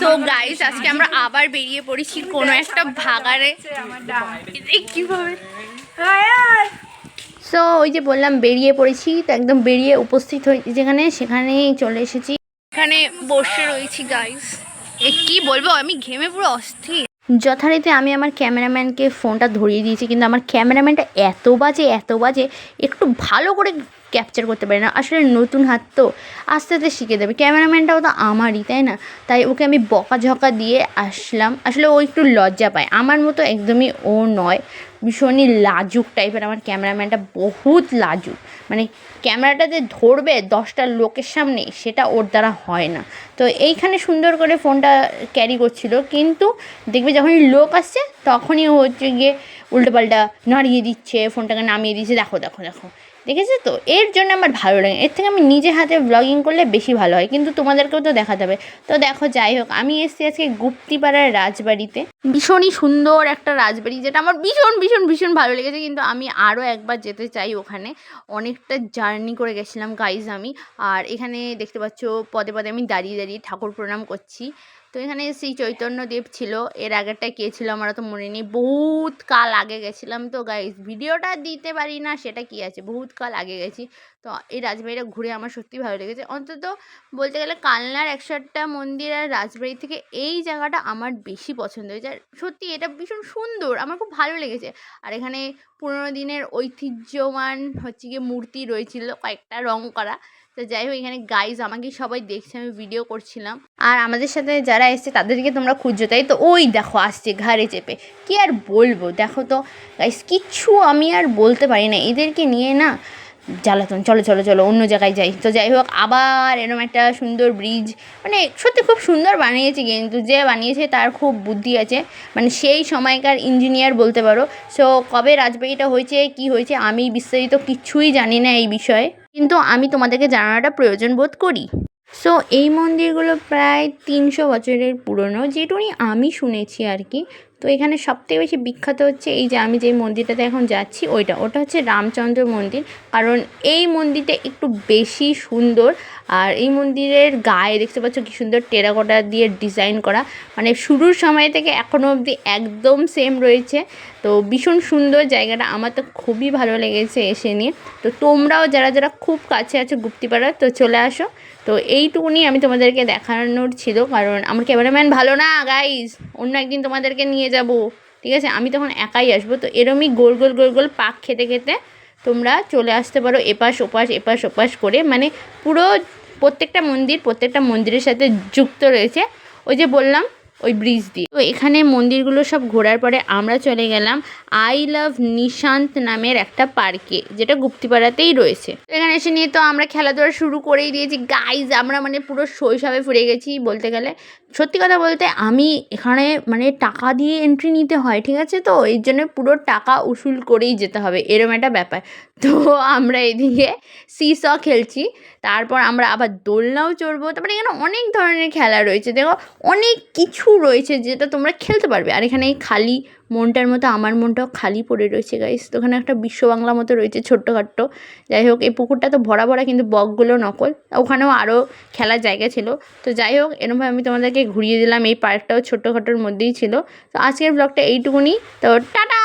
So guys আজকে আমরা আবার বেরিয়ে পড়েছি কোনো একটা ভাগাড়ে। কিভাবে সো ওই যে বললাম বেরিয়ে পড়েছি, তো একদম বেরিয়ে উপস্থিত হয়েছি যেখানে, সেখানেই চলে এসেছি। এখানে বসে রয়েছি গাইস, কি বলবো, আমি ঘেমে পুরো অস্থির। যথারীতি আমি আমার ক্যামেরাম্যানকে ফোনটা ধরিয়ে দিয়েছি, কিন্তু আমার ক্যামেরাম্যানটা এত বাজে একটু ভালো করে ক্যাপচার করতে পারে না। আসলে নতুন হাত তো, আস্তে আস্তে শিখে দেবে। ক্যামেরাম্যানটাও তো আমারই, তাই না? তাই ওকে আমি বকাঝকা দিয়ে আসলাম। আসলে ও একটু লজ্জা পায়, আমার মতো একদমই ও নয়, ভীষণই লাজুক টাইপের। আমার ক্যামেরাম্যানটা বহুত লাজুক, মানে ক্যামেরাটাতে ধরবে 10টা লোকের সামনে, সেটা ওর দ্বারা হয় না। তো এইখানে সুন্দর করে ফোনটা ক্যারি করছিল, কিন্তু দেখবে যখনই লোক আসছে তখনই ও হচ্ছে গিয়ে উল্টোপাল্টা নাড়িয়ে দিচ্ছে, ফোনটাকে নামিয়ে দিচ্ছে। দেখো দেখেছো তো? এর জন্য আমার ভালো লাগে। এর থেকে আমি নিজে হাতে ব্লগিং করলে বেশি ভালো হয়, কিন্তু তোমাদেরকেও তো দেখাতে হবে। তো দেখো, যাই হোক, আমি এসেছি আজকে গুপ্তিপাড়ার রাজবাড়িতে। ভীষণই সুন্দর একটা রাজবাড়ি, যেটা আমার ভীষণ ভালো লেগেছে। কিন্তু আমি আরও একবার যেতে চাই ওখানে। অনেকটা জার্নি করে গেছিলাম গাইজ আমি। আর এখানে দেখতে পাচ্ছ পদে পদে আমি দাঁড়িয়ে ঠাকুর প্রণাম করছি। তো এখানে শ্রী চৈতন্যদেব ছিল, এর আগেরটা কে ছিল আমার তো মনে নেই, বহুত কাল আগে গেছিলাম। তো গাইজ ভিডিওটা দিতে পারি না, সেটা কি আছে, বহুত কাল আগে গেছি। তো এই রাজবাড়িটা ঘুরে আমার সত্যি ভালো লেগেছে। অন্তত বলতে গেলে কালনার 108টা মন্দির আর রাজবাড়ি থেকে এই জায়গাটা আমার বেশি পছন্দ হয়েছে। আর সত্যি এটা ভীষণ সুন্দর, আমার খুব ভালো লেগেছে। আর এখানে পুরোনো দিনের ঐতিহ্যমান হচ্ছে গিয়ে মূর্তি রয়েছিল, কয়েকটা রং করা। তো যাই হোক, এখানে গাইজ আমাকে সবাই দেখছে, আমি ভিডিও করছিলাম। আর আমাদের সাথে যারা এসছে তাদেরকে তোমরা খুঁজছো, তাই তো? ওই দেখো আসছে ঘাড়ে চেপে। কি আর বলবো, দেখো তো গাইজ, কিচ্ছু আমি আর বলতে পারি না, এদেরকে নিয়ে না জ্বালাতন। চলো অন্য জায়গায় যাই। তো যাই হোক, আবার এরকম একটা সুন্দর ব্রিজ, মানে সত্যি খুব সুন্দর বানিয়েছে, কিন্তু যে বানিয়েছে তার খুব বুদ্ধি আছে, মানে সেই সময়কার ইঞ্জিনিয়ার বলতে পারো। সো কবে রাজবাড়িটা হয়েছে, কি হয়েছে, আমি বিস্তারিত কিচ্ছুই জানি না এই বিষয়ে, কিন্তু আমি তোমাদেরকে জানানোটা প্রয়োজন বোধ করি। সো এই মন্দিরগুলো প্রায় 300 বছরের পুরনো, যেটুকুনি আমি শুনেছি আর কি। তো এখানে সবথেকে বেশি বিখ্যাত হচ্ছে এই যে আমি যে মন্দিরটাতে এখন যাচ্ছি, ওটা হচ্ছে রামচন্দ্র মন্দির। কারণ এই মন্দিরটা একটু বেশি সুন্দর। আর এই মন্দিরের গায়ে দেখতে পাচ্ছ কি সুন্দর টেরাকোটা দিয়ে ডিজাইন করা, মানে শুরুর সময় থেকে এখনও অবধি একদম সেম রয়েছে। তো ভীষণ সুন্দর জায়গাটা, আমার তো খুবই ভালো লেগেছে এসে নিয়ে। তো তোমরাও যারা খুব কাছে আছো গুপ্তিপাড়া, তো চলে আসো। তো এইটুকুনি আমি তোমাদেরকে দেখানোর ছিল, কারণ আমার ক্যামেরাম্যান ভালো না গাইজ, অন্য একদিন তোমাদেরকে নিয়ে যাব, ঠিক আছে? আমি তখন একাই আসবো। তো এরমই গোল গোল পাক খেতে তোমরা চলে আসতে পারো, এপাশ ওপাশ করে, মানে পুরো প্রত্যেকটা মন্দিরের সাথে যুক্ত রয়েছে, ওই যে বললাম ওই ব্রিজ দিয়ে। তো এখানে মন্দিরগুলো সব ঘোরার পরে আমরা চলে গেলাম আই লাভ নিশান্ত নামের একটা পার্কে, যেটা গুপ্তিপাড়াতেই রয়েছে। তো এখানে এসে নিয়ে তো আমরা খেলাধুলা শুরু করেই দিয়েছি গাইজ, আমরা মানে পুরো শৈশবে ফিরে গেছি বলতে গেলে। সত্যি কথা বলতে, আমি এখানে মানে টাকা দিয়ে এন্ট্রি নিতে হয়, ঠিক আছে? তো এই জন্য পুরো টাকা উসুল করেই যেতে হবে, এরম একটা ব্যাপার। তো আমরা এদিকে সিস খেলছি, তারপর আমরা আবার দোলনাও চড়বো। তারপরে এখানে অনেক ধরনের খেলা রয়েছে, দেখো অনেক কিছু রয়েছে যেটা তোমরা খেলতে পারবে। আর এখানে এই খালি মনটার মতো আমার মনটাও খালি পড়ে রয়েছে গাইস। তো ওখানে একটা বিশ্ব বাংলা মতো রয়েছে ছোট্টখাট্টো। যাই হোক, এই পুকুরটা তো ভরা কিন্তু বকগুলো নকল। ওখানেও আরও খেলার জায়গা ছিল। তো যাই হোক, এরকমভাবে আমি তোমাদেরকে ঘুরিয়ে দিলাম, এই পার্কটাও ছোট্টখাটোর মধ্যেই ছিল। তো আজকের ব্লগটা এইটুকুনি। তো টাটা।